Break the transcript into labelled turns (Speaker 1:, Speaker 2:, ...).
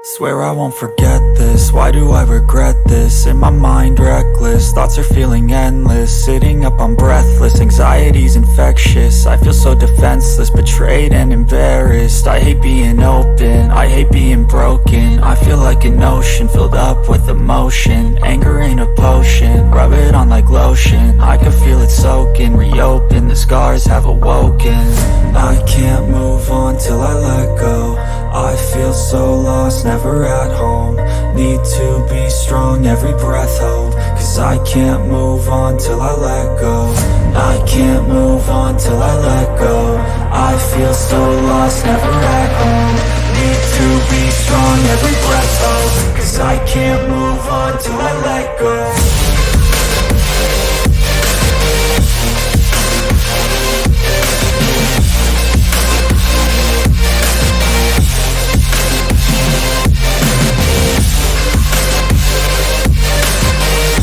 Speaker 1: Swear I won't forget this, why do I regret this? In my mind reckless, thoughts are feeling endless. Sitting up I'm breathless, anxiety's infectious. I feel so defenseless, betrayed and embarrassed. I hate being open, I hate being broken. I feel like an ocean filled up with emotion. Anger ain't a potion, rub it on like lotion. I can feel it soaking, reopen, the scars have awoken. I can't move on till I let go. I feel so lost, never at home. Need to be strong, every breath hold. Cause I can't move on till I let go. I can't move on till I let go. I feel so lost, never at home. Need to be strong, every breath hold. Cause I can't move on till I let go.